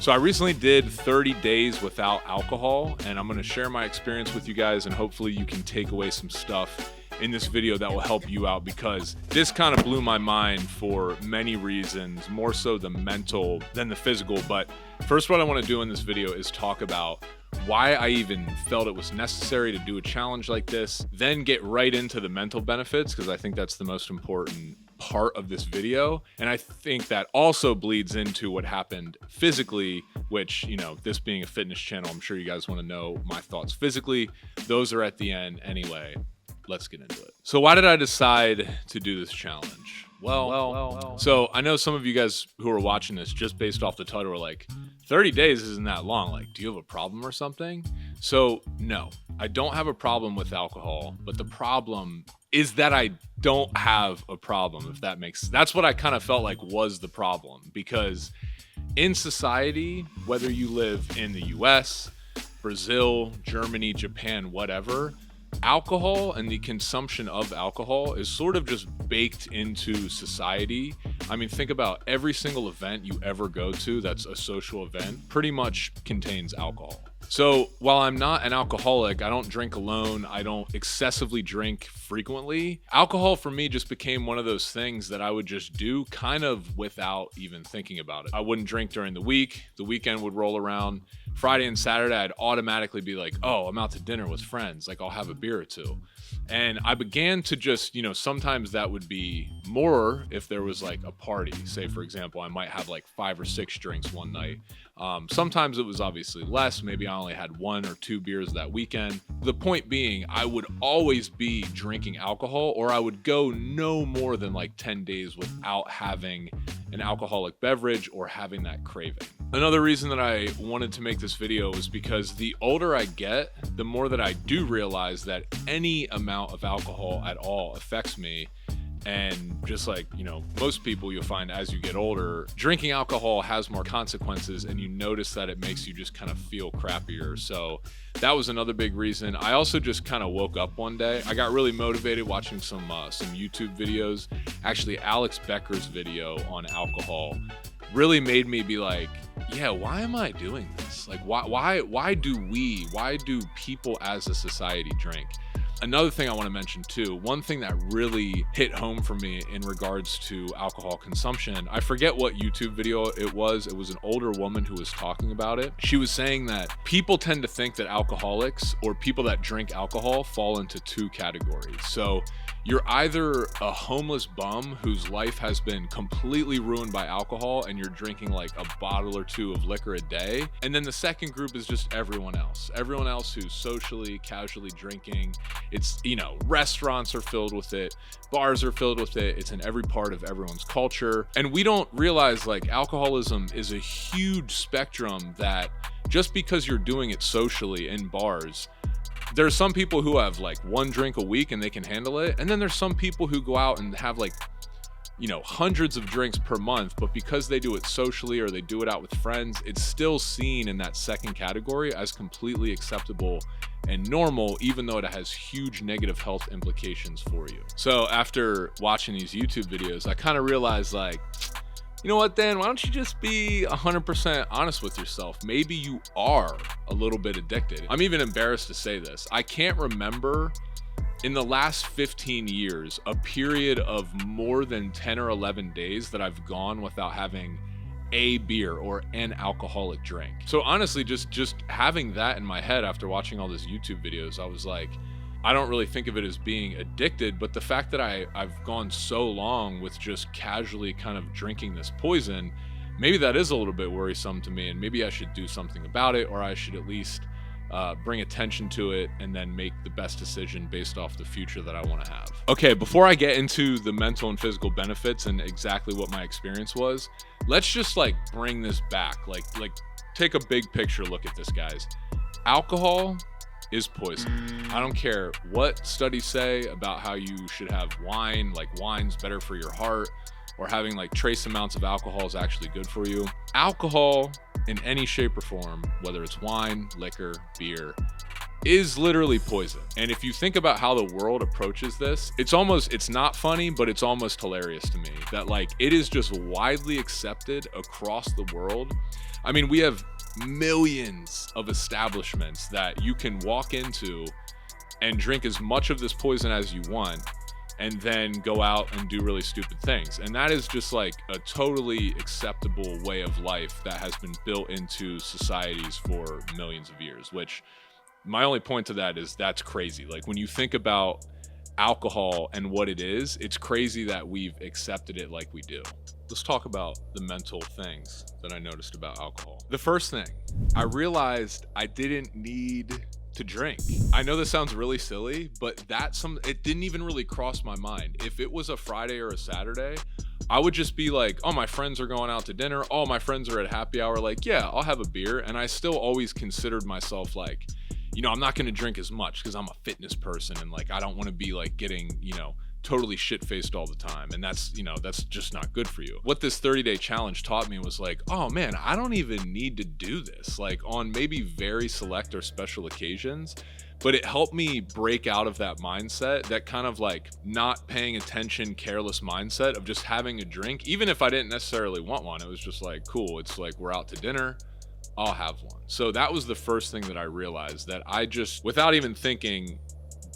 So I recently did 30 days without alcohol, and I'm going to share my experience with you guys, and hopefully you can take away some stuff in this video that will help you out, because this kind of blew my mind for many reasons, more so the mental than the physical. But first, what I want to do in this video is talk about why I even felt it was necessary to do a challenge like this, then get right into the mental benefits, because I think that's the most important part of this video. And I think that also bleeds into what happened physically, which, you know, this being a fitness channel, I'm sure you guys want to know my thoughts physically. Those are at the end anyway. Let's get into it. So why did I decide to do this challenge? Well, so I know some of you guys who are watching this just based off the title are like, 30 days isn't that long. Like, do you have a problem or something? So no, I don't have a problem with alcohol, but the problem is that I don't have a problem, if that makes sense. That's what I kind of felt like was the problem, because in society, whether you live in the US, Brazil, Germany, Japan, whatever, alcohol and the consumption of alcohol is sort of just baked into society. I mean, think about every single event you ever go to that's a social event pretty much contains alcohol. So while I'm not an alcoholic, I don't drink alone, I don't excessively drink frequently, alcohol for me just became one of those things that I would just do kind of without even thinking about it. I wouldn't drink during the week. The weekend would roll around. Friday and Saturday, I'd automatically be like, oh, I'm out to dinner with friends. Like, I'll have a beer or two. And I began to just, you know, sometimes that would be more if there was like a party. Say, for example, I might have like 5 or 6 drinks one night. Sometimes it was obviously less. Maybe I only had 1 or 2 beers that weekend. The point being, I would always be drinking alcohol, or I would go no more than like 10 days without having an alcoholic beverage or having that craving. Another reason that I wanted to make this video was because the older I get, the more that I do realize that any amount of alcohol at all affects me. And just like, you know, most people, you'll find as you get older, drinking alcohol has more consequences, and you notice that it makes you just kind of feel crappier. So that was another big reason. I also just kind of woke up one day. I got really motivated watching some YouTube videos. Actually, Alex Becker's video on alcohol really made me be like, yeah, why am I doing this? Like, why do people as a society drink? Another thing I want to mention too, one thing that really hit home for me in regards to alcohol consumption, I forget what YouTube video it was. It was an older woman who was talking about it. She was saying that people tend to think that alcoholics or people that drink alcohol fall into 2 categories. So you're either a homeless bum whose life has been completely ruined by alcohol and you're drinking like a bottle or 2 of liquor a day. And then the second group is just everyone else who's socially, casually drinking. It's, you know, restaurants are filled with it, bars are filled with it. It's in every part of everyone's culture. And we don't realize like alcoholism is a huge spectrum, that just because you're doing it socially in bars, there's some people who have like 1 drink a week and they can handle it. And then there's some people who go out and have like, you know, hundreds of drinks per month, but because they do it socially or they do it out with friends, it's still seen in that second category as completely acceptable and normal, even though it has huge negative health implications for you. So after watching these YouTube videos, I kind of realized like, you know what, Dan, why don't you just be 100% honest with yourself? Maybe you are a little bit addicted. I'm even embarrassed to say this. I can't remember in the last 15 years, a period of more than 10 or 11 days that I've gone without having a beer or an alcoholic drink. So honestly, just having that in my head after watching all these YouTube videos, I was like, I don't really think of it as being addicted, but the fact that I've gone so long with just casually kind of drinking this poison, maybe that is a little bit worrisome to me, and maybe I should do something about it, or I should at least bring attention to it and then make the best decision based off the future that I want to have. Okay, before I get into the mental and physical benefits and exactly what my experience was, let's just like bring this back. Like take a big picture look at this, guys. Alcohol is poison. I don't care what studies say about how you should have wine, like wine's better for your heart, or having like trace amounts of alcohol is actually good for you. Alcohol in any shape or form, whether it's wine, liquor, beer, is literally poison. And if you think about how the world approaches this, it's not funny, but it's almost hilarious to me that like it is just widely accepted across the world. I mean, we have millions of establishments that you can walk into and drink as much of this poison as you want and then go out and do really stupid things. And that is just like a totally acceptable way of life that has been built into societies for millions of years, which my only point to that is that's crazy. Like when you think about alcohol and what it is, it's crazy that we've accepted it like we do. Let's talk about the mental things that I noticed about alcohol. The first thing, I realized I didn't need to drink. I know this sounds really silly, but it didn't even really cross my mind. If it was a Friday or a Saturday, I would just be like, oh, my friends are going out to dinner. Oh, my friends are at happy hour. Like, yeah, I'll have a beer. And I still always considered myself like, you know, I'm not going to drink as much because I'm a fitness person and like I don't want to be like getting, you know, totally shit-faced all the time. And that's, you know, that's just not good for you. What this 30-day challenge taught me was like, oh man, I don't even need to do this, like on maybe very select or special occasions. But it helped me break out of that mindset, that kind of like not paying attention, careless mindset of just having a drink. Even if I didn't necessarily want one, it was just like, cool, it's like we're out to dinner, I'll have one. So that was the first thing that I realized, that I just, without even thinking,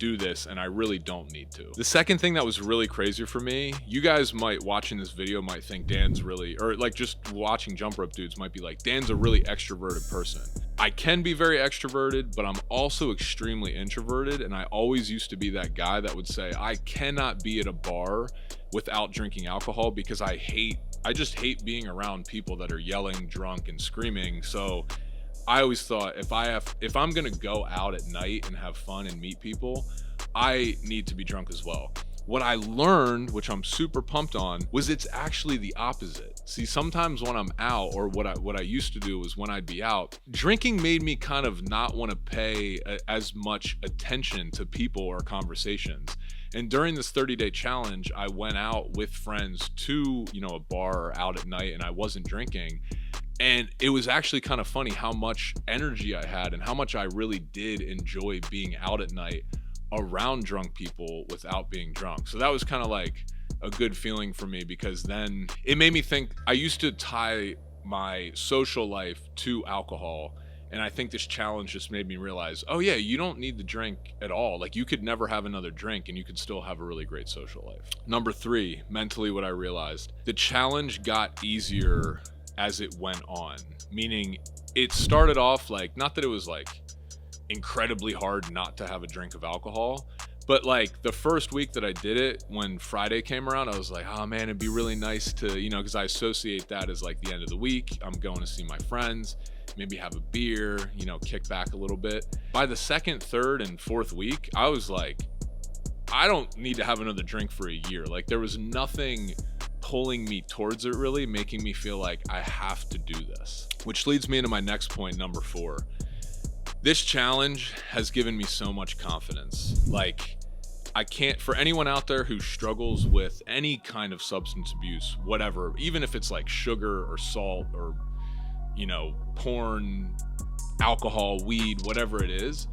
do this, and I really don't need to. The second thing that was really crazy for me, you guys might watching this video might think Dan's really, or like just watching Jump Rope Dudes might be like, Dan's a really extroverted person. I can be very extroverted, but I'm also extremely introverted, and I always used to be that guy that would say, I cannot be at a bar without drinking alcohol because I just hate being around people that are yelling, drunk, and screaming. So I always thought if I'm gonna go out at night and have fun and meet people, I need to be drunk as well. What I learned, which I'm super pumped on, was it's actually the opposite. See, sometimes when I'm out, or what I used to do was when I'd be out, drinking made me kind of not want to pay as much attention to people or conversations. And during this 30-day challenge, I went out with friends to, you know, a bar or out at night, and I wasn't drinking. And it was actually kind of funny how much energy I had and how much I really did enjoy being out at night around drunk people without being drunk. So that was kind of like a good feeling for me, because then it made me think, I used to tie my social life to alcohol. And I think this challenge just made me realize, oh yeah, you don't need to drink at all. Like you could never have another drink and you could still have a really great social life. Number 3, mentally, what I realized, the challenge got easier as it went on, meaning it started off like, not that it was like incredibly hard not to have a drink of alcohol, but like the first week that I did it, when Friday came around, I was like, oh man, it'd be really nice to, you know, because I associate that as like the end of the week. I'm going to see my friends, maybe have a beer, you know, kick back a little bit. By the second, third, and fourth week, I was like, I don't need to have another drink for a year. Like there was nothing pulling me towards it, really making me feel like I have to do this. Which leads me into my next point, number 4. This challenge has given me so much confidence. Like, I can't, for anyone out there who struggles with any kind of substance abuse, whatever, even if it's like sugar or salt or, you know, porn, alcohol, weed, whatever it is,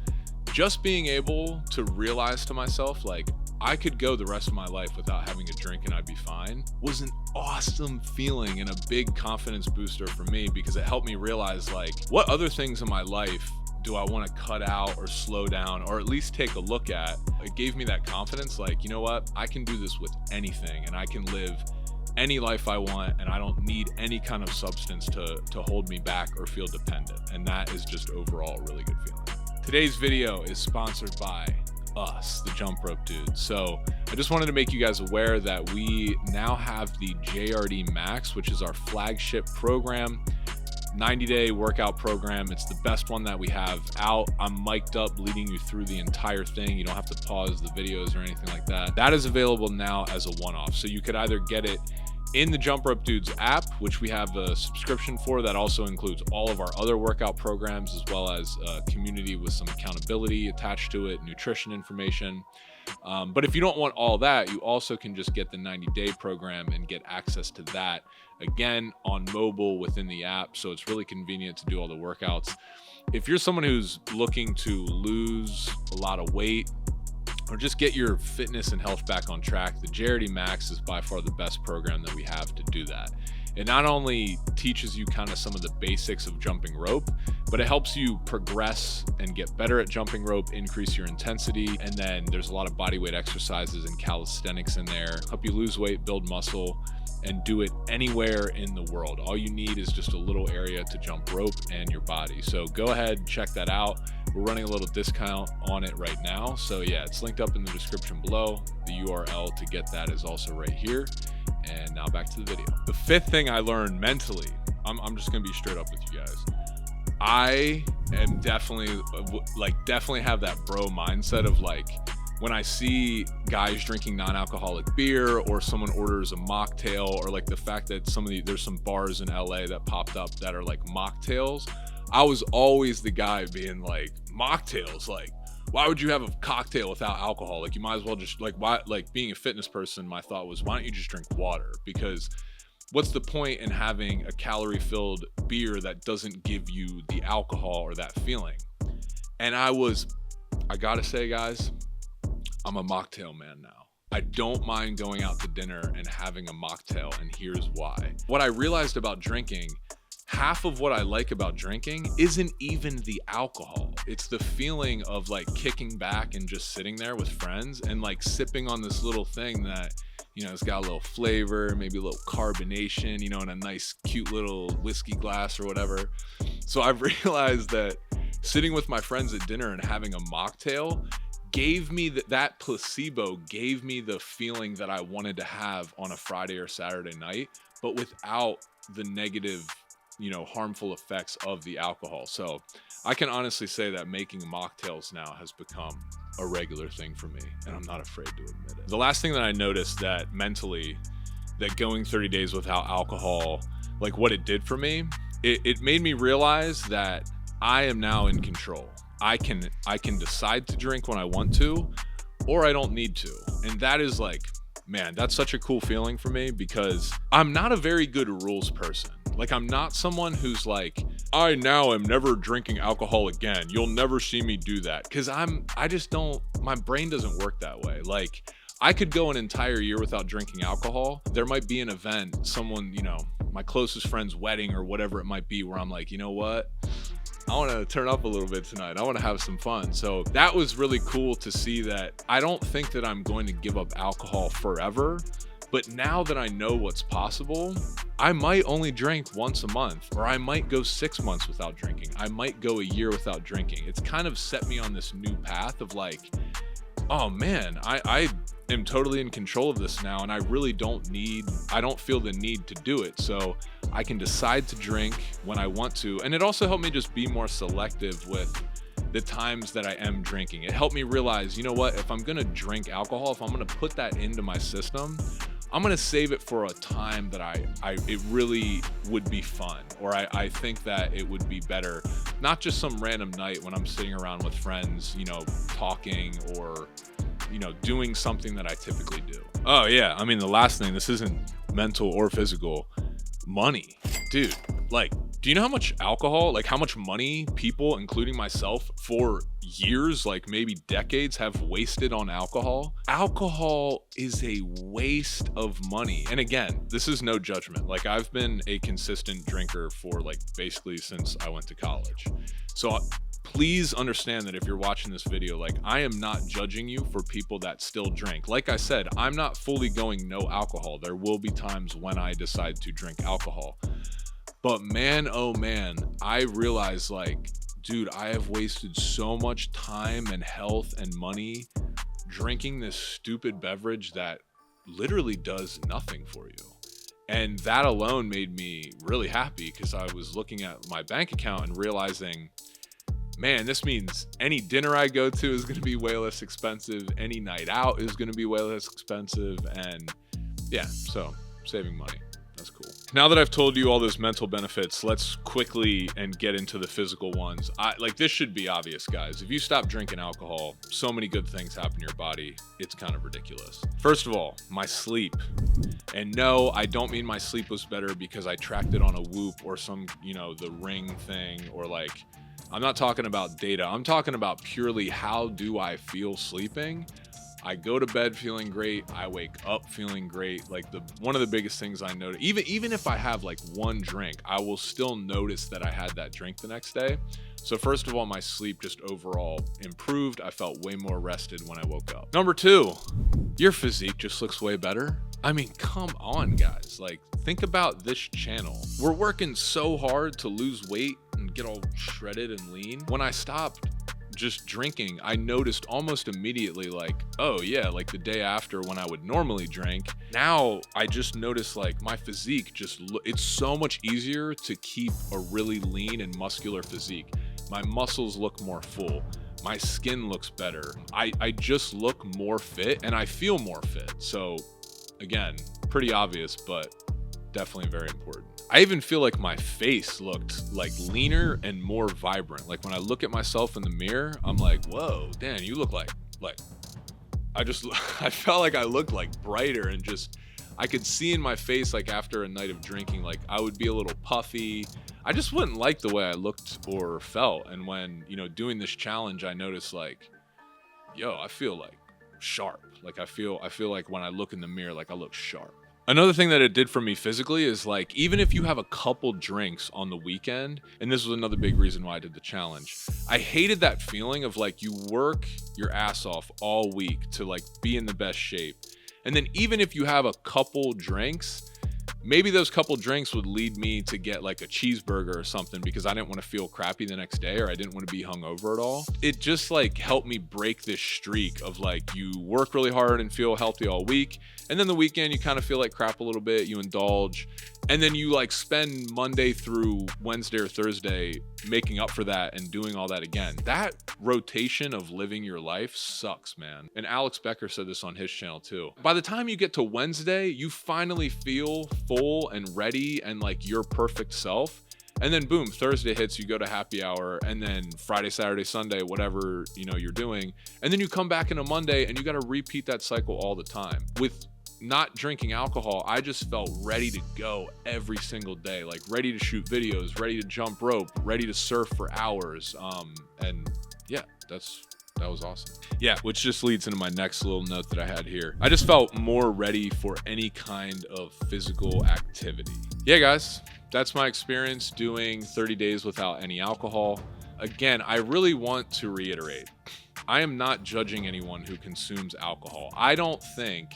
just being able to realize to myself, like, I could go the rest of my life without having a drink and I'd be fine, was an awesome feeling and a big confidence booster for me, because it helped me realize, like, what other things in my life do I want to cut out or slow down or at least take a look at? It gave me that confidence, like, you know what, I can do this with anything and I can live any life I want, and I don't need any kind of substance to hold me back or feel dependent. And that is just overall a really good feeling. Today's video is sponsored by us, the Jump Rope Dudes. So I just wanted to make you guys aware that we now have the JRD Max, which is our flagship program, 90-day workout program. It's the best one that we have out. I'm mic'd up leading you through the entire thing. You don't have to pause the videos or anything like that. That is available now as a one-off. So you could either get it in the Jump Rope Dudes app, which we have a subscription for that also includes all of our other workout programs, as well as a community with some accountability attached to it, nutrition information. But if you don't want all that, you also can just get the 90-day program and get access to that again, on mobile within the app. So it's really convenient to do all the workouts. If you're someone who's looking to lose a lot of weight or just get your fitness and health back on track, the JRD Max is by far the best program that we have to do that. It not only teaches you kind of some of the basics of jumping rope, but it helps you progress and get better at jumping rope, increase your intensity. And then there's a lot of body weight exercises and calisthenics in there, help you lose weight, build muscle, and do it anywhere in the world. All you need is just a little area to jump rope and your body. So go ahead, check that out. We're running a little discount on it right now. So yeah, it's linked up in the description below. The URL to get that is also right here. And now back to the video. The fifth thing I learned mentally, I'm just gonna be straight up with you guys. I am definitely have that bro mindset of like, when I see guys drinking non-alcoholic beer or someone orders a mocktail, or like the fact that there's some bars in LA that popped up that are like mocktails, I was always the guy being like, mocktails, like, why would you have a cocktail without alcohol? Like, you might as well just being a fitness person, my thought was, why don't you just drink water? Because what's the point in having a calorie-filled beer that doesn't give you the alcohol or that feeling? And I gotta say, guys, I'm a mocktail man now. I don't mind going out to dinner and having a mocktail, and here's why. What I realized about drinking, half of what I like about drinking isn't even the alcohol. It's the feeling of like kicking back and just sitting there with friends and like sipping on this little thing that, you know, it's got a little flavor, maybe a little carbonation, you know, in a nice, cute little whiskey glass or whatever. So I've realized that sitting with my friends at dinner and having a mocktail gave me that placebo gave me the feeling that I wanted to have on a Friday or Saturday night, but without the negative, you know, harmful effects of the alcohol. So I can honestly say that making mocktails now has become a regular thing for me, and I'm not afraid to admit it. The last thing that I noticed that mentally, that going 30 days without alcohol, like what it did for me, it made me realize that I am now in control. I can decide to drink when I want to, or I don't need to. And that is like, man, that's such a cool feeling for me, because I'm not a very good rules person. Like, I'm not someone who's like, I now am never drinking alcohol again. You'll never see me do that. Cause my brain doesn't work that way. Like, I could go an entire year without drinking alcohol. There might be an event, someone, you know, my closest friend's wedding or whatever it might be, where I'm like, you know what? I want to turn up a little bit tonight. I want to have some fun. So that was really cool to see that. I don't think that I'm going to give up alcohol forever, but now that I know what's possible, I might only drink once a month, or I might go 6 months without drinking. I might go a year without drinking. It's kind of set me on this new path of like, oh man, I am totally in control of this now, and I don't feel the need to do it. So I can decide to drink when I want to. And it also helped me just be more selective with the times that I am drinking. It helped me realize, you know what, if I'm gonna drink alcohol, if I'm gonna put that into my system, I'm gonna save it for a time that it really would be fun, or I think that it would be better, not just some random night when I'm sitting around with friends, you know, talking, or, you know, doing something that I typically do. Oh yeah, I mean, the last thing, this isn't mental or physical, money. Dude, like, do you know how much alcohol, like how much money people, including myself, for years, like maybe decades, have wasted on alcohol? Alcohol is a waste of money. And again, this is no judgment. Like, I've been a consistent drinker for like basically since I went to college. So please understand that if you're watching this video, like, I am not judging you for people that still drink. Like I said, I'm not fully going no alcohol. There will be times when I decide to drink alcohol. But man, oh man, I realize, like, dude, I have wasted so much time and health and money drinking this stupid beverage that literally does nothing for you. And that alone made me really happy, because I was looking at my bank account and realizing, man, this means any dinner I go to is going to be way less expensive. Any night out is going to be way less expensive. And yeah, so saving money. That's cool. Now that I've told you all those mental benefits, let's quickly and get into the physical ones. Like, this should be obvious, guys. If you stop drinking alcohol, so many good things happen to your body. It's kind of ridiculous. First of all, my sleep. And no, I don't mean my sleep was better because I tracked it on a Whoop or some, the Ring thing, or like, I'm not talking about data. I'm talking about purely how do I feel sleeping. I go to bed feeling great. I wake up feeling great. Like, one of the biggest things I notice, even if I have like one drink, I will still notice that I had that drink the next day. So first of all, my sleep just overall improved. I felt way more rested when I woke up. Number two, your physique just looks way better. I mean, come on, guys. Like, think about this channel. We're working so hard to lose weight and get all shredded and lean. When I stopped just drinking, I noticed almost immediately, like, oh yeah, like the day after when I would normally drink, now I just notice like my physique it's so much easier to keep a really lean and muscular physique. My muscles look more full. My skin looks better. I just look more fit and I feel more fit. So again, pretty obvious, but definitely very important. I even feel like my face looked like leaner and more vibrant. Like, when I look at myself in the mirror, I'm like, whoa, Dan, you look like I felt like I looked like brighter, and just, I could see in my face, like after a night of drinking, like I would be a little puffy. I just wouldn't like the way I looked or felt. And when, doing this challenge, I noticed like, yo, I feel like sharp. Like I feel like when I look in the mirror, like I look sharp. Another thing that it did for me physically is, like, even if you have a couple drinks on the weekend, and this was another big reason why I did the challenge, I hated that feeling of like you work your ass off all week to like be in the best shape. And then even if you have a couple drinks, maybe those couple drinks would lead me to get like a cheeseburger or something because I didn't want to feel crappy the next day, or I didn't want to be hungover at all. It just like helped me break this streak of like, you work really hard and feel healthy all week, and then the weekend you kind of feel like crap a little bit, you indulge, and then you like spend Monday through Wednesday or Thursday making up for that and doing all that again. That rotation of living your life sucks, man. And Alex Becker said this on his channel too. By the time you get to Wednesday, you finally feel full and ready and like your perfect self. And then boom, Thursday hits, you go to happy hour, and then Friday, Saturday, Sunday, whatever, you're doing. And then you come back in a Monday and you got to repeat that cycle all the time. With not drinking alcohol, I just felt ready to go every single day, like ready to shoot videos, ready to jump rope, ready to surf for hours. And yeah, that was awesome. Yeah, which just leads into my next little note that I had here. I just felt more ready for any kind of physical activity. Yeah, guys, that's my experience doing 30 days without any alcohol. Again, I really want to reiterate, I am not judging anyone who consumes alcohol. I don't think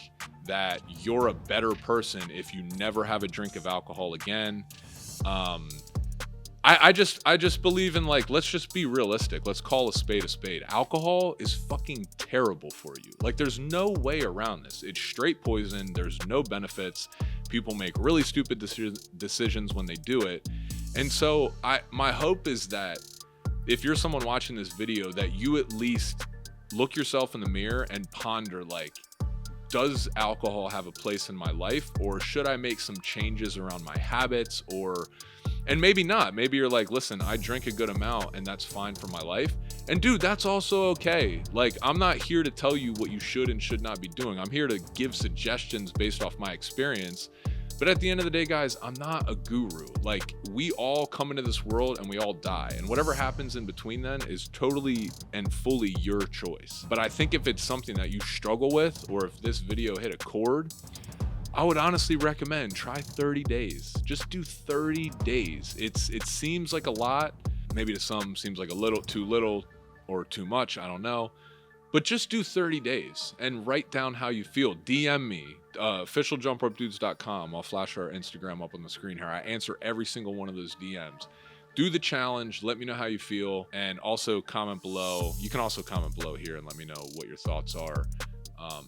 that you're a better person if you never have a drink of alcohol again. I just believe in, like, let's just be realistic. Let's call a spade a spade. Alcohol is fucking terrible for you. Like, there's no way around this. It's straight poison. There's no benefits. People make really stupid decisions when they do it. And so my hope is that if you're someone watching this video, that you at least look yourself in the mirror and ponder, like, does alcohol have a place in my life, or should I make some changes around my habits? And maybe not. Maybe you're like, listen, I drink a good amount and that's fine for my life. And dude, that's also okay. Like, I'm not here to tell you what you should and should not be doing. I'm here to give suggestions based off my experience. But at the end of the day, guys, I'm not a guru. Like, we all come into this world and we all die. And whatever happens in between then is totally and fully your choice. But I think if it's something that you struggle with, or if this video hit a chord, I would honestly recommend try 30 days. Just do 30 days. It seems like a lot. Maybe to some seems like a little or too much. I don't know. But just do 30 days and write down how you feel. DM me, officialjumpropedudes.com. I'll flash our Instagram up on the screen here. I answer every single one of those DMs. Do the challenge. Let me know how you feel. And also comment below. You can also comment below here and let me know what your thoughts are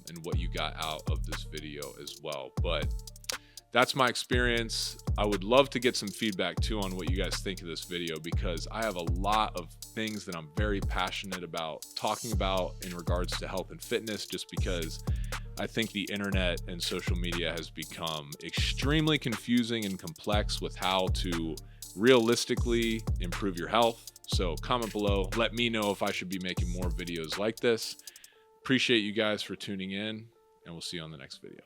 and what you got out of this video as well. But that's my experience. I would love to get some feedback too on what you guys think of this video, because I have a lot of things that I'm very passionate about talking about in regards to health and fitness, just because I think the internet and social media has become extremely confusing and complex with how to realistically improve your health. So comment below, let me know if I should be making more videos like this. Appreciate you guys for tuning in, and we'll see you on the next video.